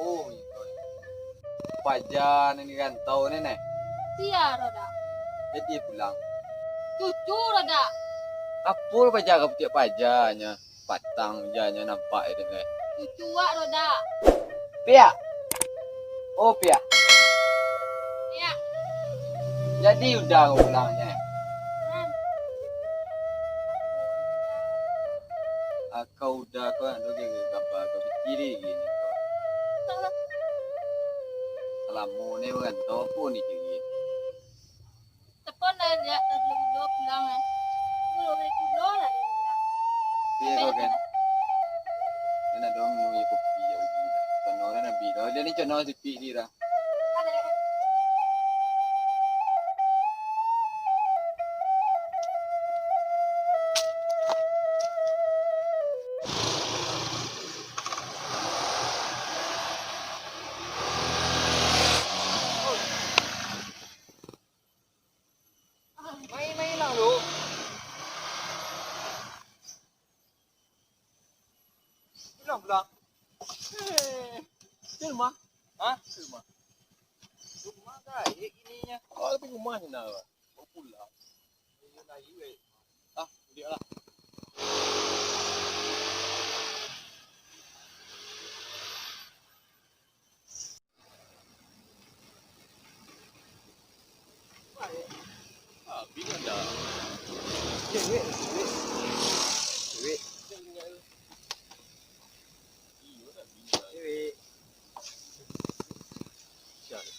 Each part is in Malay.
Oh, gitu. Pajan ini kan tahu nih. Sia roda. Jadi pulang. Cucu roda. Kapur pajaga putiak pajanya. Patang janya nampak itu nih. Cucu wak roda. Pia. Oh, Pia. Ya. Jadi udah pulangnya. Kau udah kau yang dulu gambar kau kiri gini kau. Selamu nih bukan tahu pun nih gini. Tepan dah lihat tadi lo pulang eh. Belum kulo lah dia. Pia kau kan. Kena dong mau kopi ya uji dah. Contohnya nabi dah. Dia ni contoh sepi ni dah. Main-main lang lo. Ilang pula? Di rumah? Hah? Di rumah? Rumah kah? Ininya. Oh, tapi rumahnya nak. Mau pulang. Ini lagi weh. Ah, dia lah. Ah, bingung dah. Cewek. Iya dah bingung. Cewek. Siapa?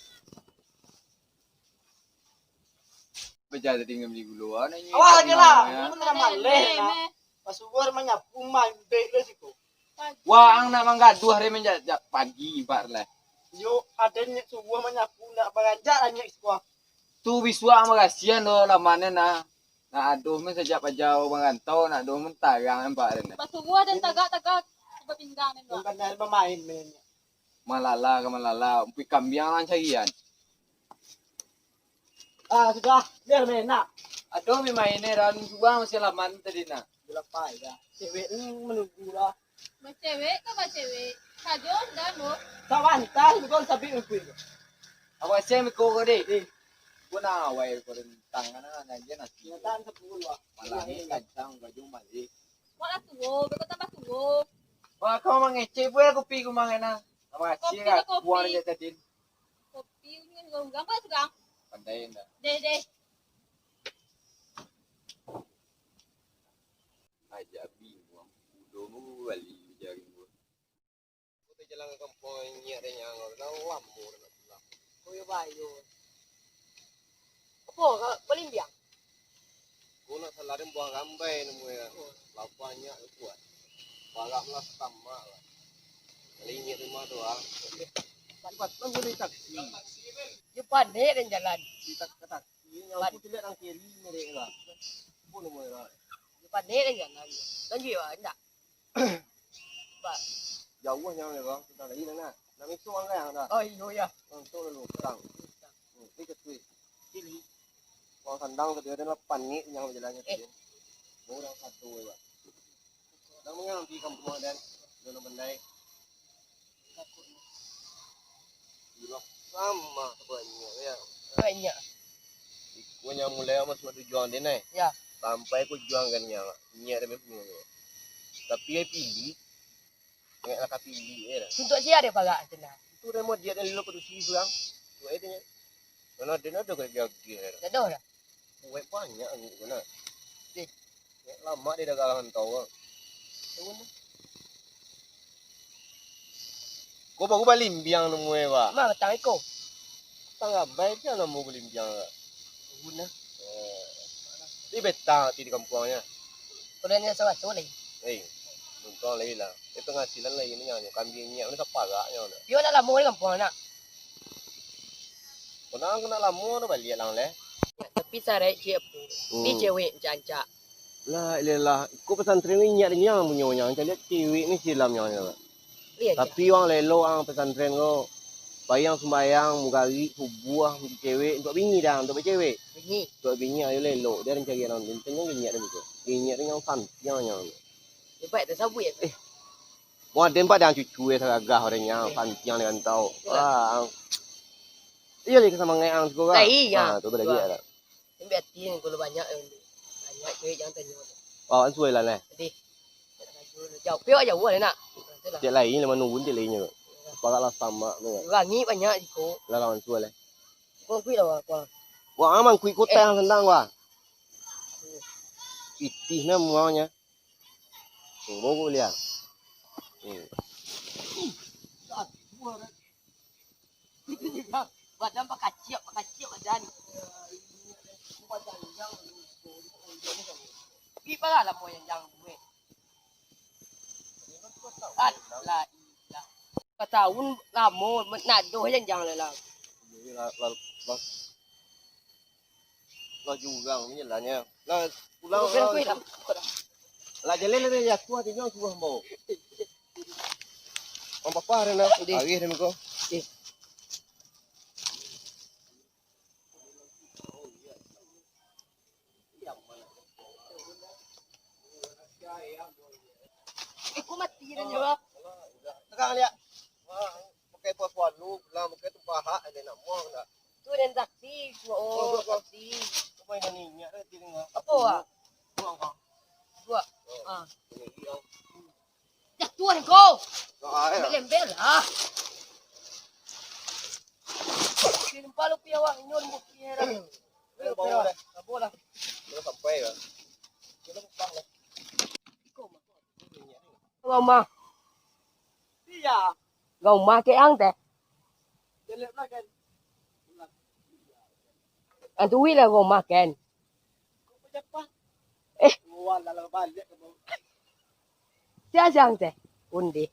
Berjalan tinggal di guluan ini. Awal lagi lah, Ya. kamu nak maleh nak. Pasuwar menyapu mandek le siku. Wah, ang nak manggaduh hari menjak pagi bar lah. Yo adanya subuh menyapu nak berajak banyak sekolah. Tu biswa magasian do lamane na. Na aduh men sejak pajau mangantau nak do men tarang bar na. Pasuwa dan tagak-tagak sebab pinggang ni lo. Bukan dari pemain mainnya. Malala ke malala, umpi kambiang lan carian. Ah sudah, biar main nak. Aduh mi maine ran gua masih laman tadi na. Berapa ya? Cewek ni menunggu lah. Cewek ke cewek? Kajol dan lo. Kawan, tas bukan sapi ukui. Awak saya mi ko de. Gua na awai ko rin tangan na nandiyan na. Kenyataan 10 lah. Malahi kancang baju mali. Wala tuwo, beko tambah tuwo. Wah, kau mangece boleh kopi ko mangena. Awak Kopi sih na kopi. buang dia tadi. Kopi ni nggang pa sugang. Pandai na. De. Aja bingung. Udah mu bali jari gua. Kita jalan ke kampung nyak de yang lam mu nak pulang. Kau ya bayu. Apa kau pelimbiang? Gua nak salarin buang gambai nemu ya. Lapanya kuat. Balak lah sama lah. Linyit rumah doang. Cepat mengguni taksi. Dia pandai dan jalan. Kita ke taksi. Yang aku tidak ang kiri mereka lah. Pun mereka. Dia pandai dan jalan. Dan juga enggak. Pak. Jauh yang mereka. Kita lagi nak. Nak itu orang yang dah. Oh iya ya. Untuk lalu tang. Ini ketui. Kiri. Orang sandang tadi ada 8 ni yang berjalannya tadi. Orang satu ya. Dan mengang di kampung dan dalam bandai. Gila sama sebanyak ya. Banyak. Gua yang mulai masuk tujuan dia nih. Ya. Sampai ku juang kan yang nyak dia punya. Tapi dia pilih. Nggak nak pilih ya. Untuk siapa dia pakai sana? Itu remote dia dari lu produksi pulang. Tuh itu nya. Mana dia ada kerja dia. Tak tahu dah. Kue banyak ni guna. Eh. Lama dia dah kalangan tahu. Kau baru balik biang nemu apa? Mak betang iko. Tangga baik dia nemu beli biang. Guna. Di betang di kampungnya. Kalau ni sama tu lagi. Nonton lagi lah. Itu penghasilan lagi ni yang kambingnya ni sepagaknya. Dia nak lama ni kampung nak. Kau nak lama tu balik lang leh. Tapi saya cik apa? Ni cewek cancak. Lah iyalah. Kau pesantren ni nyak dia yang punya yang. Jadi cewek ni silamnya. Lihat je. Tapi orang lelo orang pesantren kau bayang sembayang mugari subuh untuk cewek untuk bini dah untuk cewek. Begini. Untuk bini ayo lelo dia cari orang intinya nyak dia begitu. Nyak dia yang fan yang. Dia baik tak sabu ya. Mau den pak yang cucu ya sagah orangnya panjang dengan tahu. Wah. Iya lagi sama ngeang juga. Iya. Tuh beda dia. Ini betin kalau banyak banyak cewek jangan tanya. Oh, anh xuôi là này. Đi. Jauh pio jauh lah nak. Dia lain là menunggu dia lainnya. Pakai lah sama nữa. Wangi banyak di ko. Là lawan xuôi này. Kau kui lah kau. Wah, aman kui kota yang sendang wah. Itih na maunya. Mau gue lihat. Badan pakai kacau badan. Ipa lah mo yang gue. Lah. Katawun ngamo nado yang lah. Lo juga menjelasnya. Lah pulang Kui lah. lah jalan le ya tua tinggal tua mau. Om papa rena, awih rena ko. Aku mati rin juga. Tegang lihat. Wah, pakai puan lu, lah pakai tumpah hak ada nak mau enggak. Tu dan taksi, oh taksi. Apa ini nya ada di tengah. Apa ah? Dua. Ah. Dah tua kau. Lembel lah. Kirim palu piawang nyon bukti heran. Boleh. Boleh. Belum sampai ya. Gau ma. Iya. Gau ma ke ang teh. Jelek lah kan. Antu wi lah gau ma ken. Siapa? Eh. Wah, lalu balik kamu. Sia siang teh. Undi.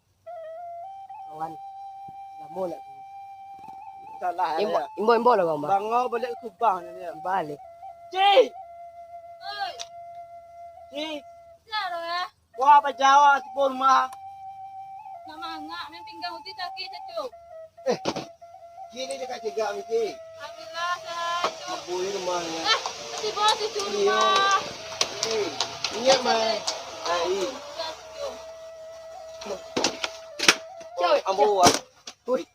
Kawan. Lamo nak. Salah ya. Imbo lah gau ma. Bangau balik kubang ni. Balik. Cik. Oi, Cik. claro ya. Wah, apa Jawa di rumah. Nama ngak main pinggang uti sakit cucu. Kini dekat tiga mesti. Alhamdulillah saya. Abui rumahnya. Masih bos cucu rumah. Ingat mah. Ai. Cewek. Ambo ah. Ui.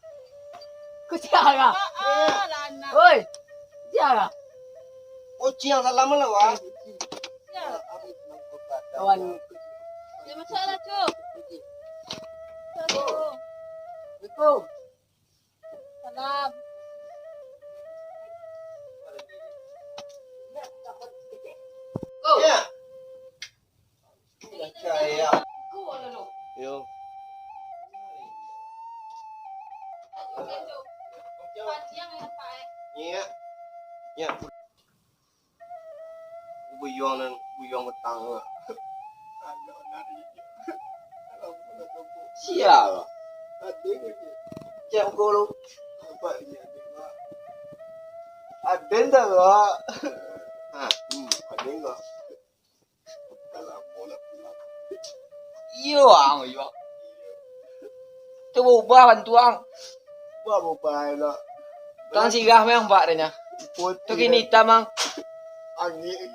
Ku siaga. Lana. Oi. Siaga. Oh, ciang salam lah wah. Kawan. Ya masalah cucu. Assalamualaikum. Salam. Go. Ya. Percaya. Go ano no. Yo. Panjang ya Pak. Iya. Ya. Buyong betang. Siapa? Cek golo. Apa ini ada enggak? Ada enggak? Iyo ang iyo. Tu ubah bantuang. Buat apa lah? Tang sigah memang pak denya. Tu kini tamang. Angin.